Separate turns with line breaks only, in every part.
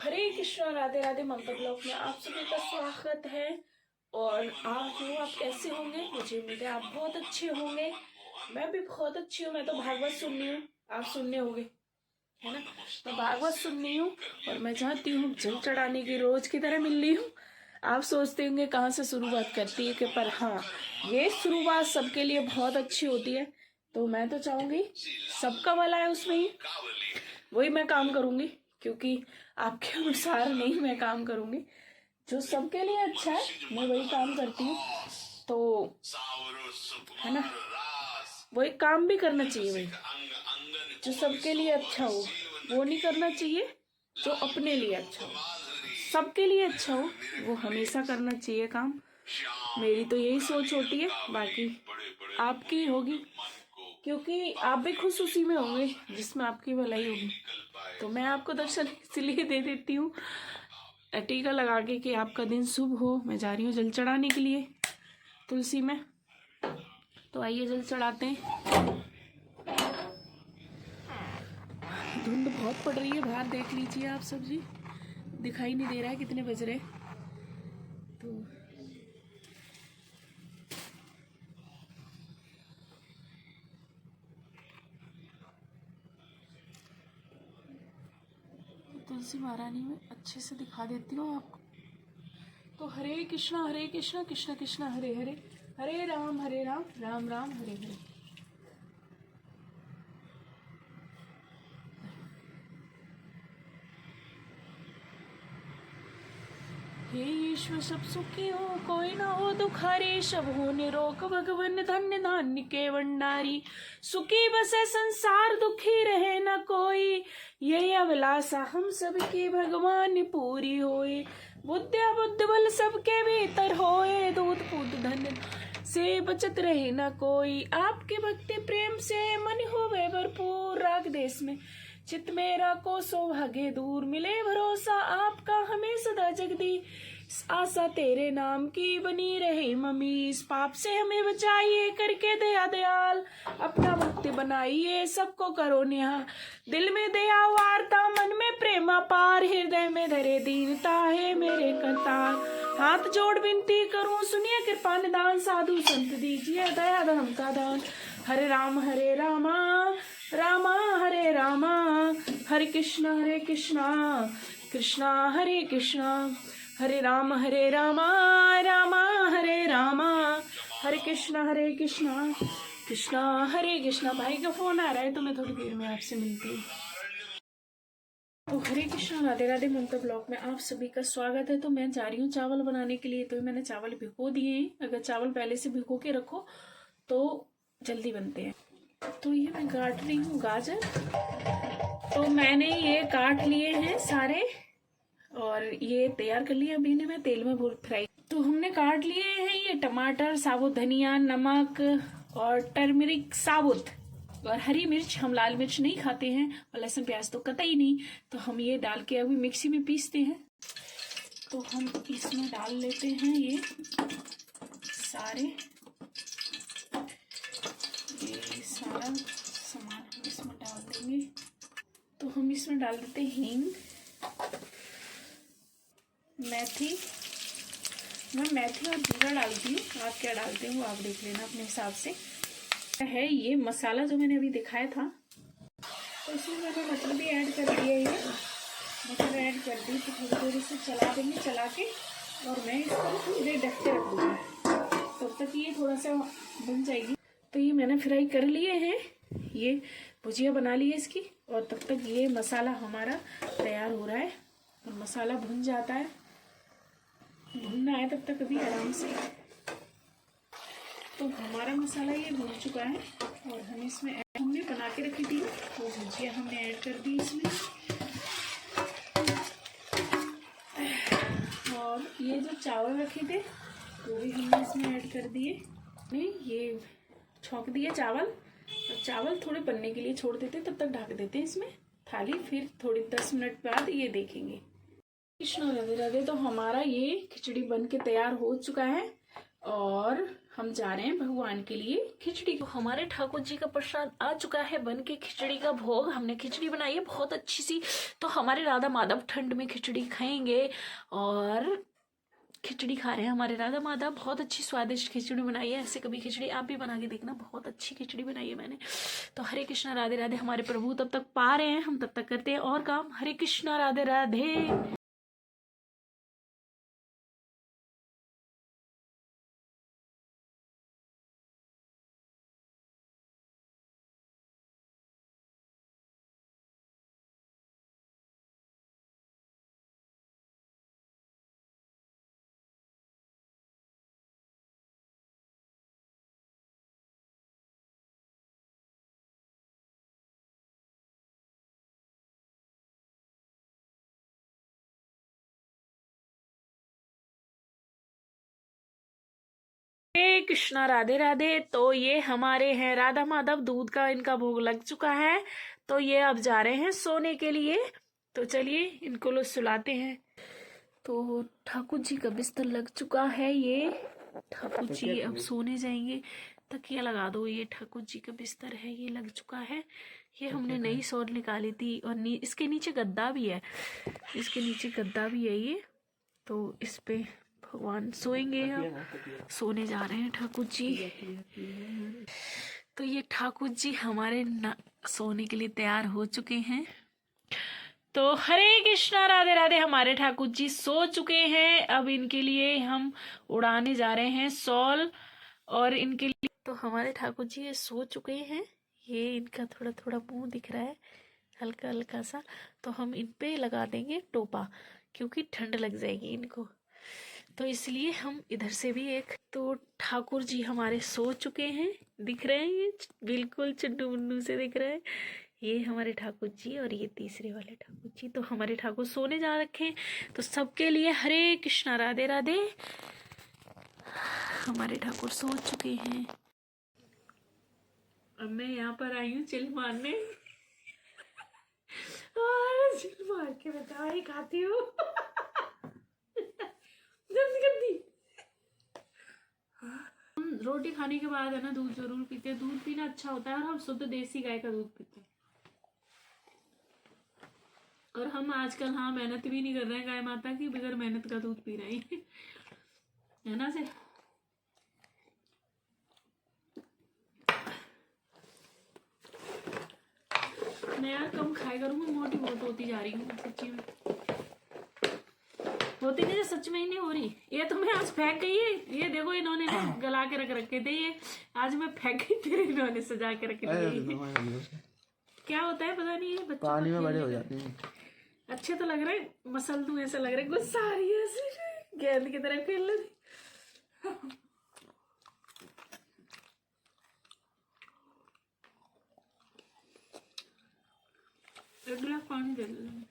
हरे कृष्णा, राधे राधे। ममता blog में आप सभी का स्वागत है। और आप कैसे होंगे? मुझे उम्मीद है आप बहुत अच्छे होंगे। मैं भी बहुत अच्छी हूँ। मैं तो भागवत सुन रही हूँ, आप सुनने होंगे, है ना? मैं भागवत सुन रही हूँ और मैं चाहती हूँ जल चढ़ाने की रोज की तरह मिल रही हूँ। आप सोचते होंगे कहाँ से शुरुआत करती है कि, पर हाँ, ये शुरुआत सबके लिए बहुत अच्छी होती है। तो मैं तो चाहूंगी सबका भला है उसमें ही, वही मैं काम करूंगी। क्योंकि आपके अनुसार नहीं मैं काम करूंगी, जो सबके लिए अच्छा है मैं वही काम करती हूँ। तो है ना, वही काम भी करना चाहिए। वही जो सबके लिए अच्छा हो वो नहीं करना चाहिए, जो अपने लिए अच्छा हो, सबके लिए अच्छा हो वो हमेशा करना चाहिए काम। मेरी तो यही सोच होती है, बाकी आपकी होगी, क्योंकि आप भी खुश उसी में होंगे जिसमें आपकी भलाई होगी। तो मैं आपको दर्शन इसलिए दे देती हूँ टीका लगा के कि आपका दिन शुभ हो। मैं जा रही हूँ जल चढ़ाने के लिए तुलसी में। तो आइए जल चढ़ाते हैं। धुंध बहुत पड़ रही है बाहर, देख लीजिए आप सब जी, दिखाई नहीं दे रहा है कितने बज रहे। तो तुलसी महारानी में अच्छे से दिखा देती हूँ आपको। तो हरे कृष्णा कृष्ण कृष्ण हरे हरे, हरे राम राम राम हरे हरे। हे ईश्वर सब सुखी हो, कोई ना हो दुखारी, सब हो निरोग भगवन धन्य धान्य के भंडारी। सुखी बसे संसार, दुखी रहे न कोई, यही अभिलाषा हम सबकी भगवान पूरी होए। बुद्धिया बुद्ध बल सबके भीतर होए, दूध पूत धन से बचत रहे न कोई। आपकी भक्ति प्रेम से मन होवे भरपूर, राग देश में चित मेरा को सौभाग्य दूर, मिले भरोसा आपका हमें सदा जगदी, आशा तेरे नाम की बनी रहे मम्मी। इस पाप से हमें बचाइए करके दया दयाल, अपना भक्ति बनाइए सबको करो निहाल। दिल में दया वारता, मन में प्रेम अपार, हृदय में धरे दीनता है मेरे करतार। हाथ जोड़ विनती करूं सुनिए कृपा निदान, साधु संत दीजिए दया धर्म का दान। हरे रामा रामा हरे रामा, हरे कृष्णा कृष्णा हरे कृष्णा, हरे रामा रामा हरे रामा, हरे कृष्णा कृष्णा हरे कृष्णा। भाई का फोन आ रहा है तो मैं थोड़ी देर में आपसे मिलती हूँ। तो हरे कृष्णा, राधे राधे। ममता ब्लॉग में आप सभी का स्वागत है। तो मैं जा रही हूँ चावल बनाने के लिए। तो मैंने चावल भिगो दिए हैं। अगर चावल पहले से भिगो के रखो तो जल्दी बनते हैं। तो ये मैं काट रही हूँ गाजर। तो मैंने ये काट लिए हैं सारे और ये तैयार कर लिया अभी ने मैं तेल में फ्राई। तो हमने काट लिए हैं ये टमाटर, साबुत धनिया, नमक और टर्मरिक साबुत, और हरी मिर्च। हम लाल मिर्च नहीं खाते हैं और लहसुन प्याज तो कतई नहीं। तो हम ये डाल के अभी मिक्सी में पीसते हैं। तो हम इसमें डाल लेते हैं ये सारा सामान इसमें डाल देंगे। तो हम इसमें डाल देते हैं हींग, मेथी। मैं मेथी और जीरा डालती हूँ, आप क्या डालते हो आप देख लेना अपने हिसाब से। है ये मसाला जो मैंने अभी दिखाया था, तो इसमें मैंने मटर भी ऐड कर दिया। ये मटर ऐड कर दी तो थोड़ी देर इसे चला देंगे, चला के और मैं इसको थोड़ी देर ढक के रख दूँगी, तब तक ये थोड़ा सा बन जाएगी। तो ये मैंने फ्राई कर लिए हैं, ये भुजिया बना ली है इसकी, और तब तक ये मसाला हमारा तैयार हो रहा है। और मसाला भुन जाता है, भुनना है तब तक अभी आराम से। तो हमारा मसाला ये भुन चुका है और हम इसमें हमने बना के रखी थी वो भुजिया हमने ऐड कर दी इसमें। और ये जो चावल रखे थे वो भी हमने इसमें ऐड कर दिए। नहीं, ये छौंक दिए चावल। और चावल थोड़े बनने के लिए छोड़ देते, तब तक ढक देते हैं इसमें थाली। फिर थोड़ी 10 मिनट बाद ये देखेंगे। कृष्ण राधे राधे। तो हमारा ये खिचड़ी बन के तैयार हो चुका है और हम जा रहे हैं भगवान के लिए खिचड़ी। तो हमारे ठाकुर जी का प्रसाद आ चुका है बन के, खिचड़ी का भोग। हमने खिचड़ी बनाई है बहुत अच्छी सी। तो हमारे राधा माधव ठंड में खिचड़ी खाएंगे और खिचड़ी खा रहे हैं हमारे राधा माधव। बहुत अच्छी स्वादिष्ट खिचड़ी बनाई है। ऐसे कभी खिचड़ी आप भी बना के देखना, बहुत अच्छी खिचड़ी बनाई है मैंने। तो हरे कृष्णा राधे राधे। हमारे प्रभु तब तक पा रहे हैं, हम तब तक करते हैं और काम। हरे कृष्णा राधे राधे। हरे कृष्णा राधे राधे। तो ये हमारे हैं राधा माधव, दूध का इनका भोग लग चुका है। तो ये अब जा रहे हैं सोने के लिए। तो चलिए इनको लोग सुलाते हैं। तो ठाकुर जी का बिस्तर लग चुका है। ये ठाकुर जी अब सोने जाएंगे। तकिया लगा दो। ये ठाकुर जी का बिस्तर है, ये लग चुका है। ये हमने नई शॉल निकाली थी और इसके नीचे गद्दा भी है। इसके नीचे गद्दा भी है ये। तो इस पे भगवान सोएंगे। अब सोने जा रहे हैं ठाकुर जी। तो ये ठाकुर जी हमारे सोने के लिए तैयार हो चुके हैं। तो हरे कृष्णा राधे राधे। हमारे ठाकुर जी सो चुके हैं। अब इनके लिए हम उड़ाने जा रहे हैं शॉल और इनके लिए। तो हमारे ठाकुर जी ये सो चुके हैं। ये इनका थोड़ा थोड़ा मुंह दिख रहा है, हल्का हल्का सा। तो हम इन पे लगा देंगे टोपा, क्योंकि ठंड लग जाएगी इनको। तो इसलिए हम इधर से भी एक। तो ठाकुर जी हमारे सो चुके हैं, दिख रहे हैं ये बिल्कुल चुन्नू मुन्नू से दिख रहे हैं ये हमारे ठाकुर जी। और ये तीसरे वाले ठाकुर जी। तो हमारे ठाकुर सोने जा रखे हैं। तो सबके लिए हरे कृष्णा राधे राधे। हमारे ठाकुर सो चुके हैं। अब मैं यहाँ पर आई हूँ चिल मारने और चिल मार के बताओ खाती हूँ रोटी खाने के बाद है ना दूध जरूर पीते हैं। दूध पीना अच्छा होता है और हम शुद्ध देसी गाय का दूध पीते हैं। और हम आजकल मेहनत भी नहीं कर रहे हैं गाय माता की, बगैर मेहनत का दूध पी रहे हैं, है ना से। मैं यार कम खाया करूंगी, मोटी बहुत होती जा रही हूँ सच्ची में। होती नहीं, सच में ही नहीं हो रही। ये तो मैं आज फेंक गई है। ये देखो इन्होंने गला के रख रखे थे, ये आज मैं फेंक गई, फिर इन्होंने सजा के रखे थे। क्या होता है पता नहीं है, बच्चों पानी में बड़े हो जाते हैं। अच्छे तो लग रहे हैं, मसल दूं ऐसा लग रहा है गुस्सा आ रही है ऐसे गेंद की तरह खेल रही। एक गिलास पानी दे दो।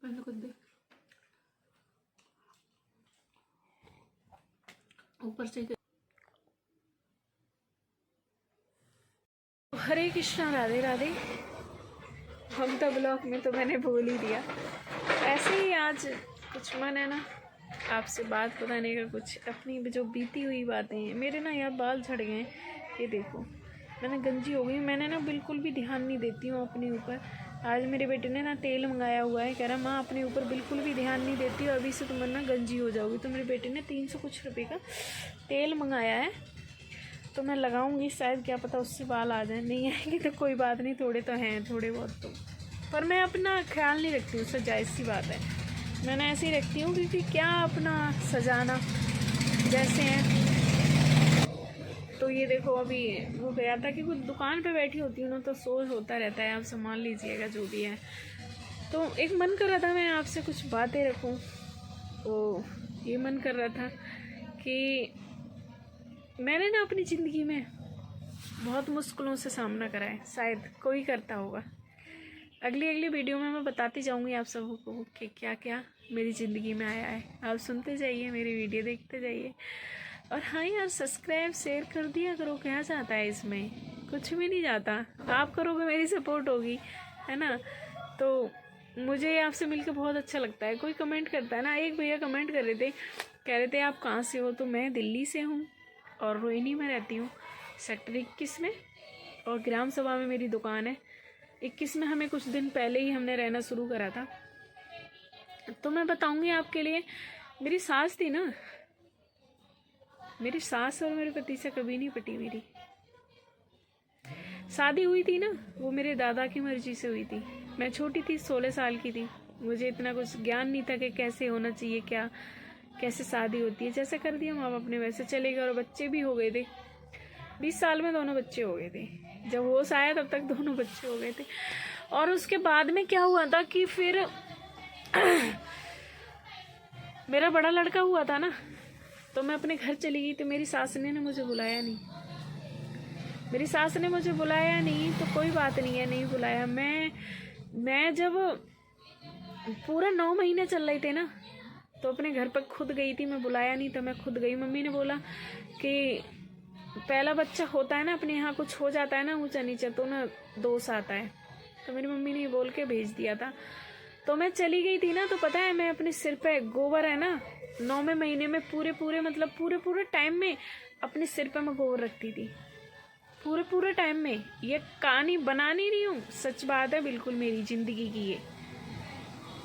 बंद कर दे ऊपर से। हरे कृष्णा राधे राधे। ममता ब्लॉग में तो मैंने बोल ही दिया। ऐसे ही आज कुछ मन है ना आपसे बात बताने का, कुछ अपनी जो बीती हुई बातें हैं। मेरे ना यार बाल झड़ गए, ये देखो मैंने गंजी हो गई। मैंने ना बिल्कुल भी ध्यान नहीं देती हूँ अपने ऊपर। आज मेरे बेटे ने ना तेल मंगाया हुआ है, कह रहा माँ अपने ऊपर बिल्कुल भी ध्यान नहीं देती और अभी से तुम ना गंजी हो जाओगी। तो मेरे बेटे ने 300 कुछ रुपये का तेल मंगाया है, तो मैं लगाऊंगी, शायद क्या पता उससे बाल आ जाए। नहीं आएंगे तो कोई बात नहीं, थोड़े तो हैं थोड़े बहुत तो। पर मैं अपना ख्याल नहीं रखती हूँ, उससे जायज़ सी बात है। मैंने ऐसे ही रखती हूँ क्योंकि क्या अपना सजाना जैसे हैं। तो ये देखो अभी वो गया था कि कुछ दुकान पे बैठी होती हूँ ना, तो सोच होता रहता है, आप संभाल लीजिएगा जो भी है। तो एक मन कर रहा था मैं आपसे कुछ बातें रखूँ। तो ये मन कर रहा था कि मैंने ना अपनी ज़िंदगी में बहुत मुश्किलों से सामना करा है, शायद कोई करता होगा। अगली वीडियो में मैं बताती जाऊंगी आप सबको कि क्या क्या मेरी ज़िंदगी में आया है। आप सुनते जाइए, मेरी वीडियो देखते जाइए। और हाँ यार, सब्सक्राइब शेयर कर दिया करो। क्या जाता है इसमें, कुछ भी नहीं जाता। आप करोगे मेरी सपोर्ट होगी, है ना। तो मुझे आपसे मिलकर बहुत अच्छा लगता है। कोई कमेंट करता है ना, एक भैया कमेंट कर रहे थे, कह रहे थे आप कहाँ से हो, तो मैं दिल्ली से हूँ और रोहिणी में रहती हूँ, सेक्टर 21 में, और ग्राम सभा में मेरी दुकान है। 21 में हमें कुछ दिन पहले ही हमने रहना शुरू करा था। तो मैं बताऊँगी आपके लिए, मेरी सास थी ना, मेरी सास और मेरे पति से कभी नहीं पटी। मेरी शादी हुई थी ना, वो मेरे दादा की मर्जी से हुई थी। मैं छोटी थी, 16 साल की थी, मुझे इतना कुछ ज्ञान नहीं था कि कैसे होना चाहिए, क्या कैसे शादी होती है। जैसे कर दिया माँ बाप ने वैसे चले गए, और बच्चे भी हो गए थे। 20 साल में दोनों बच्चे हो गए थे, जब होश आया तब तक दोनों बच्चे हो गए थे। और उसके बाद में क्या हुआ था कि फिर मेरा बड़ा लड़का हुआ था ना, तो मैं अपने घर चली गई। तो मेरी सास ने मुझे बुलाया नहीं, मेरी सास ने मुझे बुलाया नहीं, तो कोई बात नहीं है, नहीं बुलाया। मैं जब पूरा 9 महीने चल रहे थे ना, तो अपने घर पर खुद गई थी। मैं बुलाया नहीं, तो मैं खुद गई। मम्मी ने बोला कि पहला बच्चा होता है ना, अपने यहाँ कुछ हो जाता है ना ऊंचा नीचा, तो ना दोष आता है। तो मेरी मम्मी ने बोल के भेज दिया था। तो मैं चली गई थी ना, तो पता है मैं अपने सिर पे गोबर है ना, 9वें महीने में पूरे टाइम में अपने सिर पे मैं गोबर रखती थी, पूरे टाइम में। ये कहानी बनानी नहीं हूँ, सच बात है बिल्कुल मेरी जिंदगी की ये।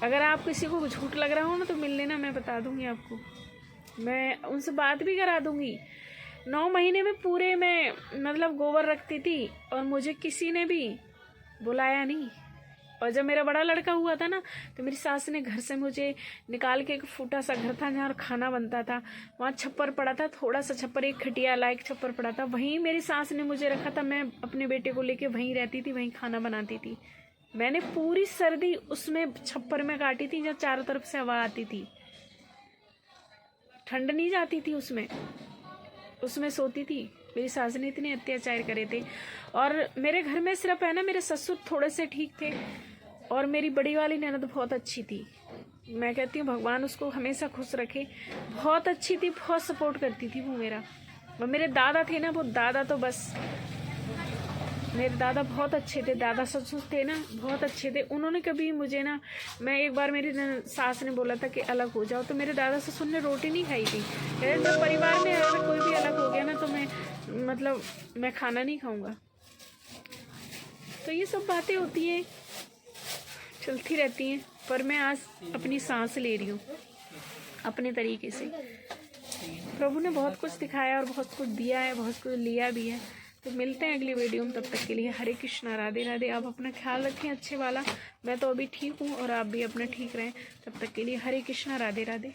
अगर आप किसी को झूठ लग रहा हो ना, तो मिल लेना, मैं बता दूंगी आपको, मैं उनसे बात भी करा दूंगी। 9 महीने में पूरे मैं मतलब गोबर रखती थी, और मुझे किसी ने भी बुलाया नहीं। और जब मेरा बड़ा लड़का हुआ था ना, तो मेरी सास ने घर से मुझे निकाल के, एक फूटा सा घर था जहाँ खाना बनता था, वहाँ छप्पर पड़ा था, थोड़ा सा छप्पर, एक खटिया लायक छप्पर पड़ा था, वहीं मेरी सास ने मुझे रखा था। मैं अपने बेटे को लेके वहीं रहती थी, वहीं खाना बनाती थी। मैंने पूरी सर्दी उसमें छप्पर में काटी थी, जहाँ चारों तरफ से हवा आती थी, ठंड नहीं जाती थी उसमें सोती थी। मेरी सास ने इतने अत्याचार करे थे। और मेरे घर में सिर्फ है ना, मेरे ससुर थोड़े से ठीक थे, और मेरी बड़ी वाली ननद बहुत अच्छी थी। मैं कहती हूँ भगवान उसको हमेशा खुश रखे, बहुत अच्छी थी, बहुत सपोर्ट करती थी वो मेरा। और मेरे दादा थे ना, वो दादा तो बस, मेरे दादा बहुत अच्छे थे, दादा ससुर थे ना बहुत अच्छे थे। उन्होंने कभी मुझे ना, मैं एक बार मेरी सास ने बोला था कि अलग हो जाओ, तो मेरे दादा ससुर ने रोटी नहीं खाई थी। जब परिवार में अगर कोई भी अलग हो गया ना, तो मैं खाना नहीं खाऊंगा। तो ये सब बातें होती हैं, चलती रहती हैं। पर मैं आज अपनी सांस ले रही हूँ अपने तरीके से। प्रभु ने बहुत कुछ दिखाया और बहुत कुछ दिया है, बहुत कुछ लिया भी है। तो मिलते हैं अगली वीडियो में, तब तक के लिए हरे कृष्णा, राधे राधे। आप अपना ख्याल रखें अच्छे वाला। मैं तो अभी ठीक हूँ, और आप भी अपना ठीक रहें। तब तक के लिए हरे कृष्णा, राधे राधे।